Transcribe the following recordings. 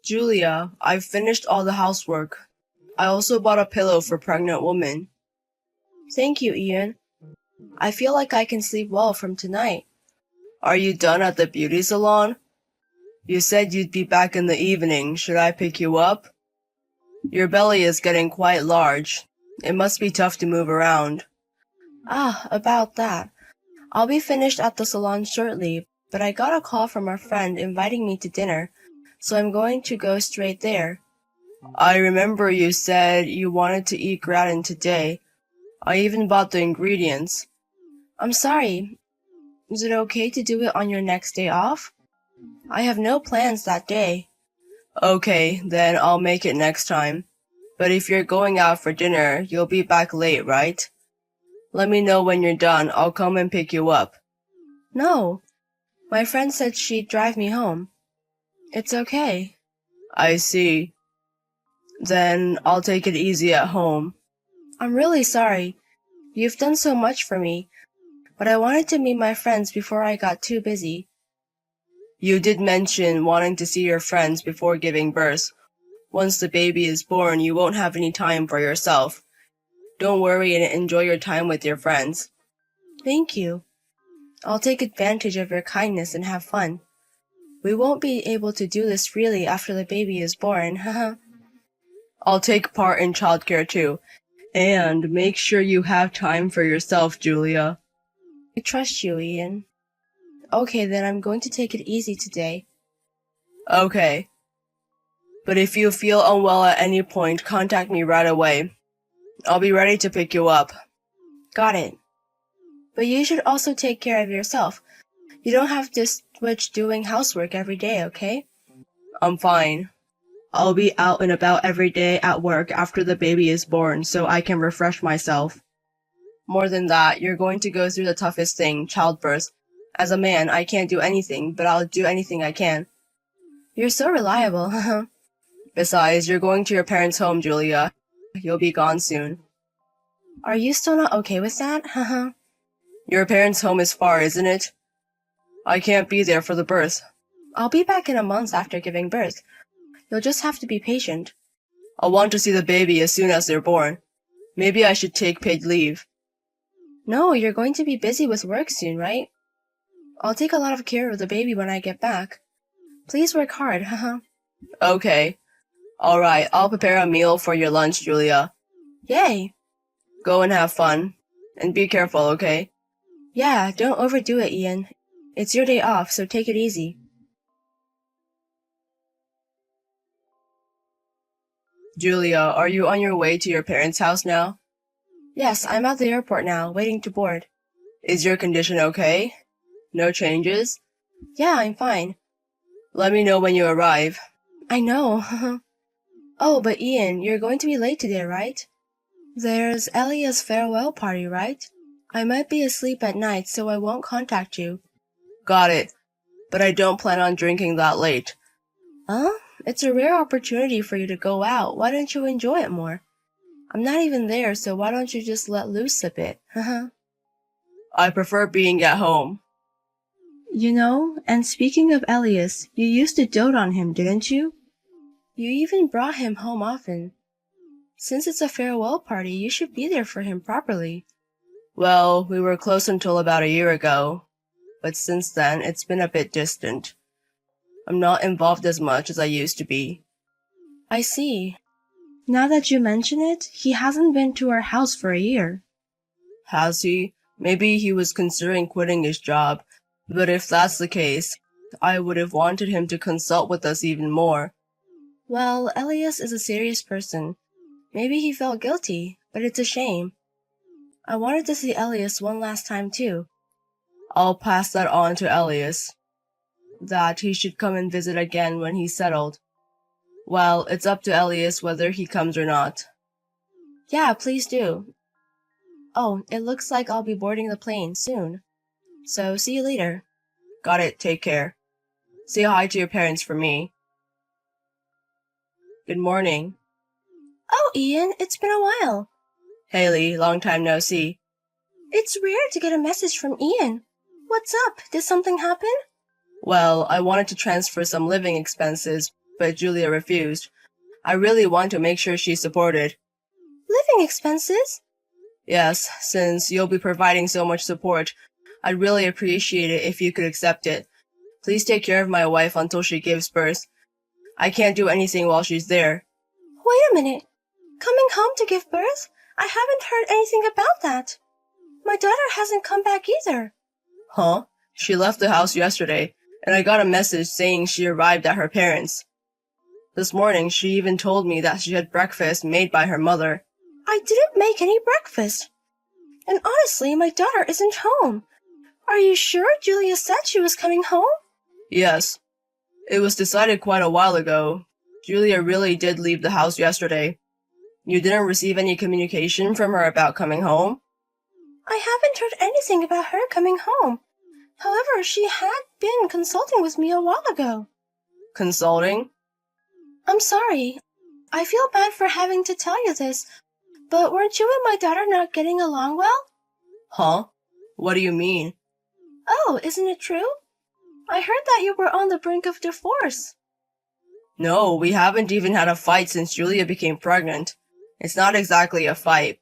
Julia, I've finished all the housework. I also bought a pillow for pregnant women. Thank you, Ian. I feel like I can sleep well from tonight. Are you done at the beauty salon? You said you'd be back in the evening. Should I pick you up? Your belly is getting quite large. It must be tough to move around. Ah, about that. I'll be finished at the salon shortly, but I got a call from a friend inviting me to dinner, so I'm going to go straight there. I remember you said you wanted to eat gratin today. I even bought the ingredients. I'm sorry. Is it okay to do it on your next day off? I have no plans that day. Okay, then I'll make it next time. But if you're going out for dinner, you'll be back late, right? Let me know when you're done. I'll come and pick you up. No. My friend said she'd drive me home. It's okay. I see. Then I'll take it easy at home. I'm really sorry. You've done so much for me, but I wanted to meet my friends before I got too busy. You did mention wanting to see your friends before giving birth. Once the baby is born, you won't have any time for yourself. Don't worry and enjoy your time with your friends. Thank you. I'll take advantage of your kindness and have fun. We won't be able to do this freely after the baby is born, haha. I'll take part in childcare too. And make sure you have time for yourself, Julia. I trust you, Ian. Okay, then I'm going to take it easy today. Okay. But if you feel unwell at any point, contact me right away. I'll be ready to pick you up. Got it. But you should also take care of yourself. You don't have to switch doing housework every day, okay? I'm fine. I'll be out and about every day at work after the baby is born so I can refresh myself. More than that, you're going to go through the toughest thing, childbirth. As a man, I can't do anything, but I'll do anything I can. You're so reliable, haha. Besides, you're going to your parents' home, Julia. You'll be gone soon. Are you still not okay with that? Haha. Your parents' home is far, isn't it? I can't be there for the birth. I'll be back in a month after giving birth. You'll just have to be patient. I want to see the baby as soon as they're born. Maybe I should take paid leave. No, you're going to be busy with work soon, right? I'll take a lot of care of the baby when I get back. Please work hard, haha. Okay. Alright, I'll prepare a meal for your lunch, Julia. Yay! Go and have fun. And be careful, okay? Yeah, don't overdo it, Ian. It's your day off, so take it easy. Julia, are you on your way to your parents' house now? Yes, I'm at the airport now, waiting to board. Is your condition okay? No changes? Yeah, I'm fine. Let me know when you arrive. I know. Oh, but Ian, you're going to be late today, right? There's Elia's farewell party, right? I might be asleep at night, so I won't contact you. Got it. But I don't plan on drinking that late. Huh? It's a rare opportunity for you to go out. Why don't you enjoy it more? I'm not even there, so why don't you just let loose a bit? Haha. I prefer being at home. You know, and speaking of Elias, you used to dote on him, didn't you? You even brought him home often. Since it's a farewell party, you should be there for him properly. Well, we were close until about a year ago, but since then, it's been a bit distant. I'm not involved as much as I used to be. I see. Now that you mention it, he hasn't been to our house for a year. Has he? Maybe he was considering quitting his job, but if that's the case, I would have wanted him to consult with us even more. Well, Elias is a serious person. Maybe he felt guilty, but it's a shame. I wanted to see Elias one last time too. I'll pass that on to Elias. That he should come and visit again when he's settled. Well, it's up to Elias whether he comes or not. Yeah, please do. Oh, it looks like I'll be boarding the plane soon. So, see you later. Got it, take care. Say hi to your parents for me. Good morning. Oh, Ian, it's been a while. Haley, long time no see. It's rare to get a message from Ian. What's up? Did something happen? Well, I wanted to transfer some living expenses, but Julia refused. I really want to make sure she's supported. Living expenses? Yes, since you'll be providing so much support, I'd really appreciate it if you could accept it. Please take care of my wife until she gives birth. I can't do anything while she's there. Wait a minute. Coming home to give birth? I haven't heard anything about that. My daughter hasn't come back either. Huh? She left the house yesterday, and I got a message saying she arrived at her parents'. This morning, she even told me that she had breakfast made by her mother. I didn't make any breakfast. And honestly, my daughter isn't home. Are you sure Julia said she was coming home? Yes. It was decided quite a while ago. Julia really did leave the house yesterday. You didn't receive any communication from her about coming home? I haven't heard anything about her coming home. However, she had been consulting with me a while ago. Consulting? I'm sorry. I feel bad for having to tell you this, but weren't you and my daughter not getting along well? Huh? What do you mean? Oh, isn't it true? I heard that you were on the brink of divorce. No, we haven't even had a fight since Julia became pregnant. It's not exactly a fight.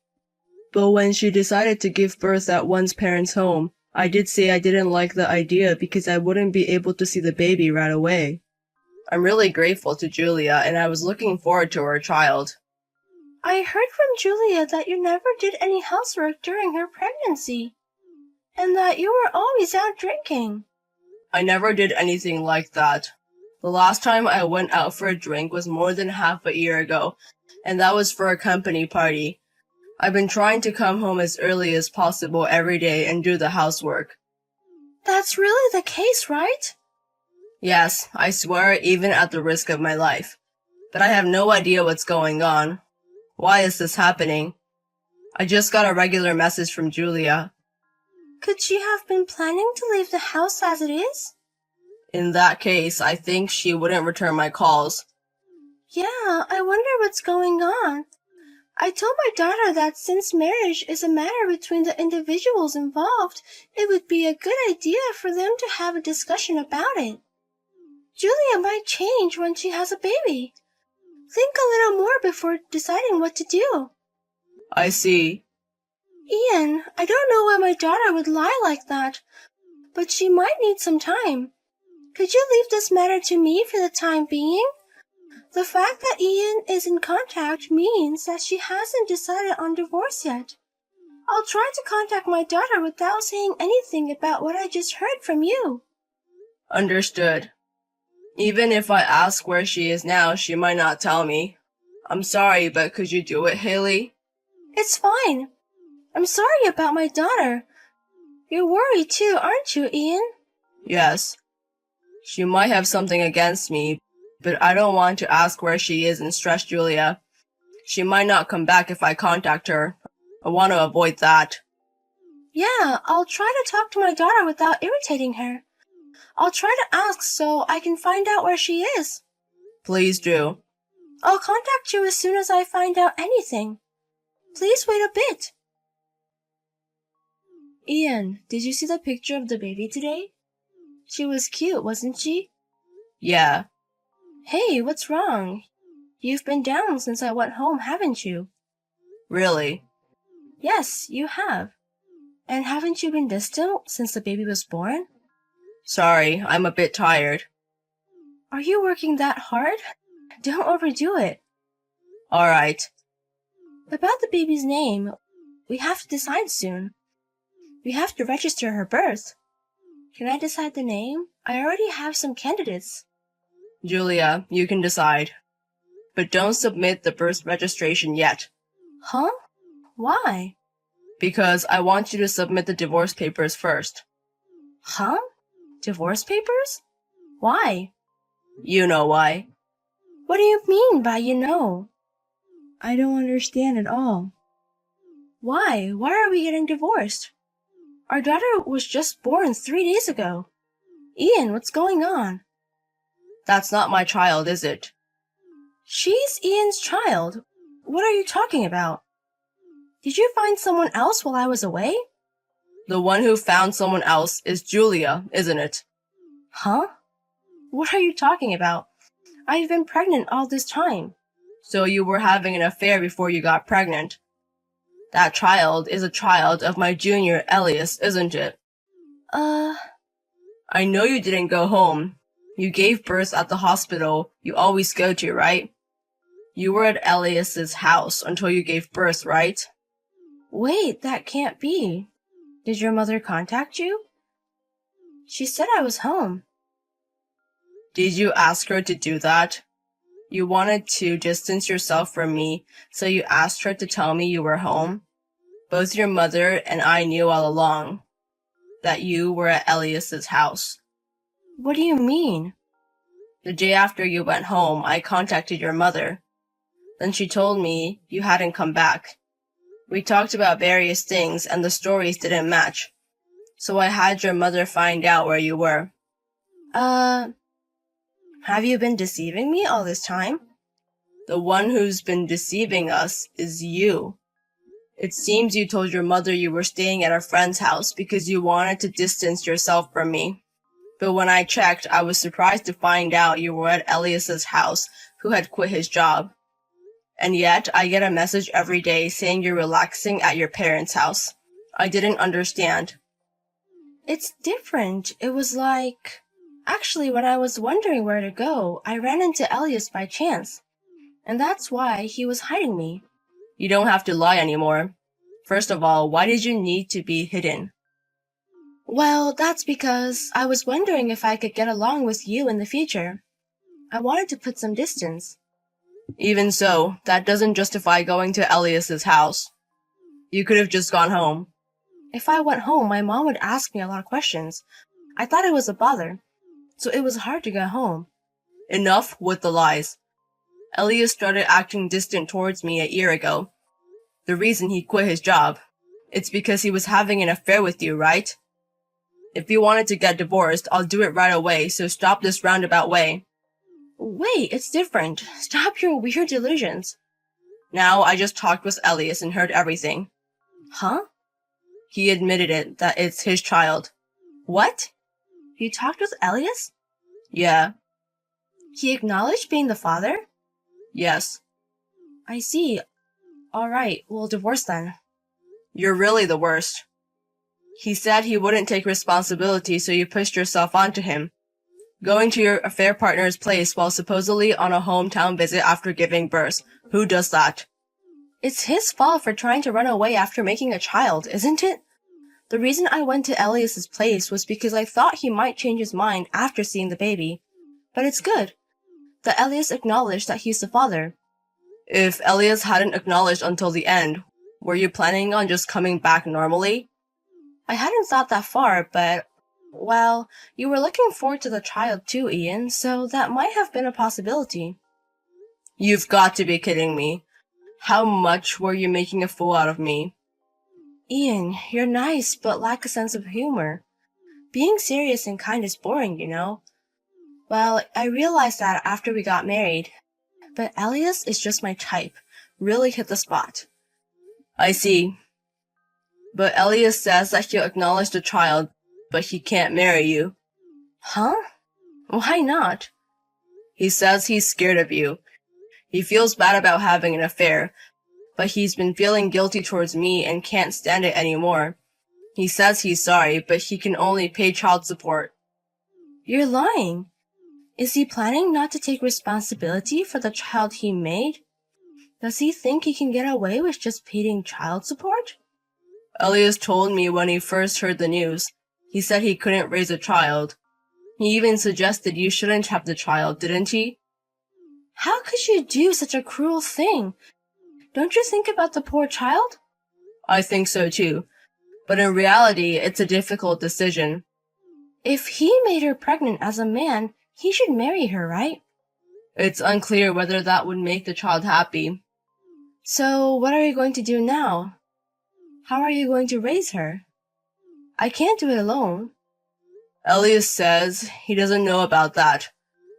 But when she decided to give birth at one's parents' home, I did say I didn't like the idea because I wouldn't be able to see the baby right away. I'm really grateful to Julia, and I was looking forward to her child. I heard from Julia that you never did any housework during her pregnancy, and that you were always out drinking. I never did anything like that. The last time I went out for a drink was more than half a year ago, and that was for a company party. I've been trying to come home as early as possible every day and do the housework. That's really the case, right? Yes, I swear, even at the risk of my life. But I have no idea what's going on. Why is this happening? I just got a regular message from Julia. Could she have been planning to leave the house as it is? In that case, I think she wouldn't return my calls. Yeah, I wonder what's going on. I told my daughter that since marriage is a matter between the individuals involved, it would be a good idea for them to have a discussion about it. Julia might change when she has a baby. Think a little more before deciding what to do. I see. Ian, I don't know why my daughter would lie like that, but she might need some time. Could you leave this matter to me for the time being? The fact that Ian is in contact means that she hasn't decided on divorce yet. I'll try to contact my daughter without saying anything about what I just heard from you. Understood. Even if I ask where she is now, she might not tell me. I'm sorry, but could you do it, Haley? It's fine. I'm sorry about my daughter. You're worried too, aren't you, Ian? Yes. She might have something against me, but I don't want to ask where she is and stress Julia. She might not come back if I contact her. I want to avoid that. Yeah, I'll try to talk to my daughter without irritating her. I'll try to ask so I can find out where she is. Please do. I'll contact you as soon as I find out anything. Please wait a bit. Ian, did you see the picture of the baby today? She was cute, wasn't she? Yeah. Hey, what's wrong? You've been down since I went home, haven't you? Really? Yes, you have. And haven't you been distant since the baby was born? Sorry, I'm a bit tired. Are you working that hard? Don't overdo it. All right. About the baby's name, we have to decide soon. We have to register her birth. Can I decide the name? I already have some candidates. Julia, you can decide. But don't submit the birth registration yet. Huh? Why? Because I want you to submit the divorce papers first. Huh? Divorce papers? Why? You know why. What do you mean by you know? I don't understand at all. Why? Why are we getting divorced? Our daughter was just born 3 days ago. Ian, what's going on? That's not my child, is it? She's Ian's child. What are you talking about? Did you find someone else while I was away? The one who found someone else is Julia, isn't it? Huh? What are you talking about? I've been pregnant all this time. So you were having an affair before you got pregnant. That child is a child of my junior Elias, isn't it? I know you didn't go home. You gave birth at the hospital you always go to, right? You were at Elias's house until you gave birth, right? Wait, that can't be. Did your mother contact you? She said I was home. Did you ask her to do that? You wanted to distance yourself from me, so you asked her to tell me you were home? Both your mother and I knew all along that you were at Elias's house. What do you mean? The day after you went home, I contacted your mother. Then she told me you hadn't come back. We talked about various things and the stories didn't match. So I had your mother find out where you were. Have you been deceiving me all this time? The one who's been deceiving us is you. It seems you told your mother you were staying at a friend's house because you wanted to distance yourself from me. But when I checked, I was surprised to find out you were at Elias's house, who had quit his job. And yet, I get a message every day saying you're relaxing at your parents' house. I didn't understand. It's different. It was like... Actually, when I was wondering where to go, I ran into Elias by chance. And that's why he was hiding me. You don't have to lie anymore. First of all, why did you need to be hidden? Well, that's because I was wondering if I could get along with you in the future. I wanted to put some distance. Even so, that doesn't justify going to Elias's house. You could have just gone home. If I went home, my mom would ask me a lot of questions. I thought it was a bother, so it was hard to go home. Enough with the lies. Elias started acting distant towards me a year ago. The reason he quit his job, it's because he was having an affair with you, right? If you wanted to get divorced, I'll do it right away, so stop this roundabout way. Wait, it's different. Stop your weird delusions. Now, I just talked with Elias and heard everything. Huh? He admitted it, that it's his child. What? You talked with Elias? Yeah. He acknowledged being the father? Yes. I see. All right, we'll divorce then. You're really the worst. He said he wouldn't take responsibility, so you pushed yourself onto him. Going to your affair partner's place while supposedly on a hometown visit after giving birth. Who does that? It's his fault for trying to run away after making a child, isn't it? The reason I went to Elias's place was because I thought he might change his mind after seeing the baby. But it's good that Elias acknowledged that he's the father. If Elias hadn't acknowledged until the end, were you planning on just coming back normally? I hadn't thought that far, but, well, you were looking forward to the child too, Ian, so that might have been a possibility. You've got to be kidding me. How much were you making a fool out of me? Ian, you're nice but lack a sense of humor. Being serious and kind is boring, you know. Well, I realized that after we got married. But Elias is just my type. Really hit the spot. I see. But Elias says that he'll acknowledge the child, but he can't marry you. Huh? Why not? He says he's scared of you. He feels bad about having an affair, but he's been feeling guilty towards me and can't stand it anymore. He says he's sorry, but he can only pay child support. You're lying. Is he planning not to take responsibility for the child he made? Does he think he can get away with just paying child support? Elias told me when he first heard the news. He said he couldn't raise a child. He even suggested you shouldn't have the child, didn't he? How could you do such a cruel thing? Don't you think about the poor child? I think so too. But in reality, it's a difficult decision. If he made her pregnant as a man, he should marry her, right? It's unclear whether that would make the child happy. So, what are you going to do now? How are you going to raise her? I can't do it alone. Elias says he doesn't know about that.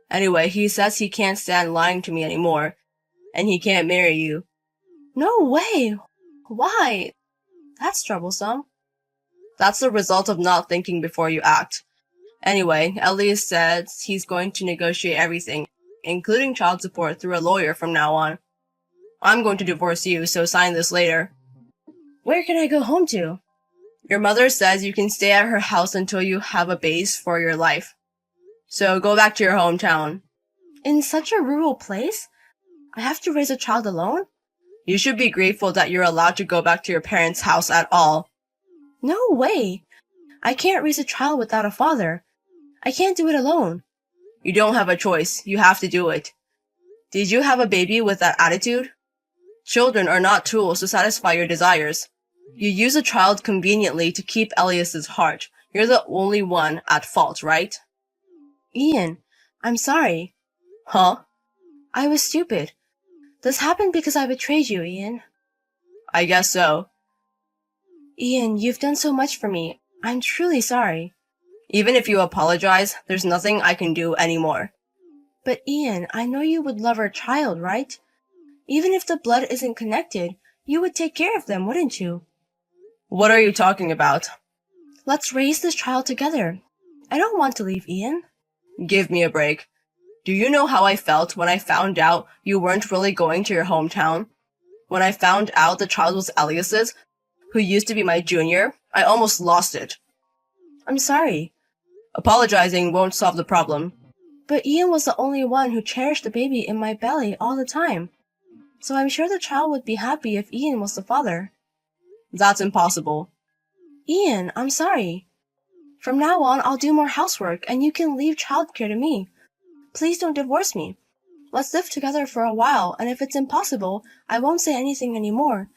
Anyway, he says he can't stand lying to me anymore, and he can't marry you. No way! Why? That's troublesome. That's the result of not thinking before you act. Anyway, Elias says he's going to negotiate everything, including child support, through a lawyer from now on. I'm going to divorce you, so sign this later. Where can I go home to? Your mother says you can stay at her house until you have a base for your life. So go back to your hometown. In such a rural place? I have to raise a child alone? You should be grateful that you're allowed to go back to your parents' house at all. No way! I can't raise a child without a father. I can't do it alone. You don't have a choice. You have to do it. Did you have a baby with that attitude? Children are not tools to satisfy your desires. You use a child conveniently to keep Elias's heart. You're the only one at fault, right? Ian, I'm sorry. Huh? I was stupid. This happened because I betrayed you, Ian. I guess so. Ian, you've done so much for me. I'm truly sorry. Even if you apologize, there's nothing I can do anymore. But Ian, I know you would love our child, right? Even if the blood isn't connected, you would take care of them, wouldn't you? What are you talking about? Let's raise this child together. I don't want to leave Ian. Give me a break. Do you know how I felt when I found out you weren't really going to your hometown? When I found out the child was Elias's, who used to be my junior, I almost lost it. I'm sorry. Apologizing won't solve the problem. But Ian was the only one who cherished the baby in my belly all the time. So I'm sure the child would be happy if Ian was the father. That's impossible. Ian, I'm sorry. From now on, I'll do more housework and you can leave childcare to me. Please don't divorce me. Let's live together for a while, and if it's impossible, I won't say anything anymore.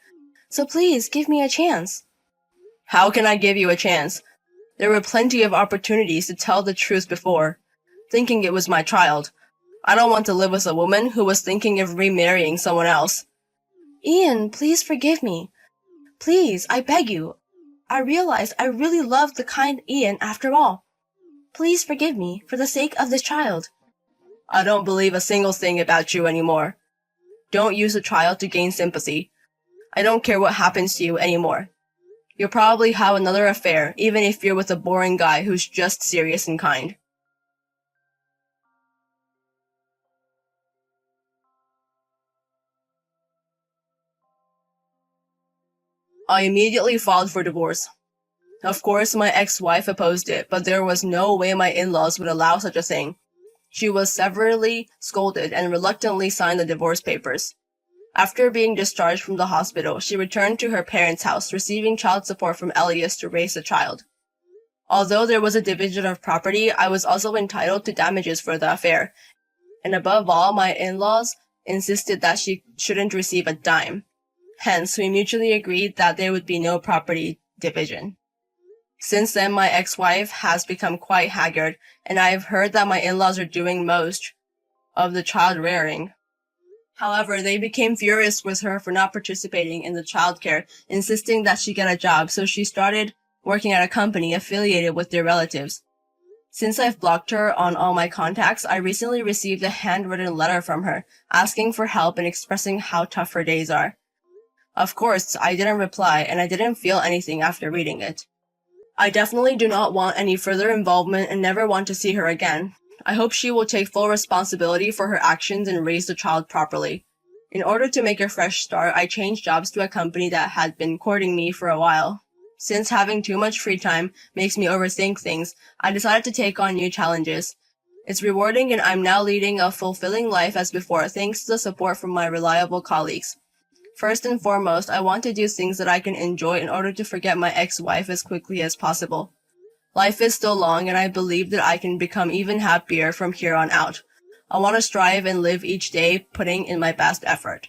So please, give me a chance. How can I give you a chance? There were plenty of opportunities to tell the truth before, thinking it was my child. I don't want to live with a woman who was thinking of remarrying someone else. Ian, please forgive me. Please, I beg you. I realized I really loved the kind Ian after all. Please forgive me for the sake of this child. I don't believe a single thing about you anymore. Don't use a child to gain sympathy. I don't care what happens to you anymore. You'll probably have another affair, even if you're with a boring guy who's just serious and kind. I immediately filed for divorce. Of course, my ex-wife opposed it, but there was no way my in-laws would allow such a thing. She was severely scolded and reluctantly signed the divorce papers. After being discharged from the hospital, she returned to her parents' house, receiving child support from Elias to raise the child. Although there was a division of property, I was also entitled to damages for the affair. And above all, my in-laws insisted that she shouldn't receive a dime. Hence, we mutually agreed that there would be no property division. Since then, my ex-wife has become quite haggard, and I have heard that my in-laws are doing most of the child rearing. However, they became furious with her for not participating in the childcare, insisting that she get a job, so she started working at a company affiliated with their relatives. Since I've blocked her on all my contacts, I recently received a handwritten letter from her, asking for help and expressing how tough her days are. Of course, I didn't reply, and I didn't feel anything after reading it. I definitely do not want any further involvement and never want to see her again. I hope she will take full responsibility for her actions and raise the child properly. In order to make a fresh start, I changed jobs to a company that had been courting me for a while. Since having too much free time makes me overthink things, I decided to take on new challenges. It's rewarding and I'm now leading a fulfilling life as before thanks to the support from my reliable colleagues. First and foremost, I want to do things that I can enjoy in order to forget my ex-wife as quickly as possible. Life is still long and I believe that I can become even happier from here on out. I want to strive and live each day putting in my best effort.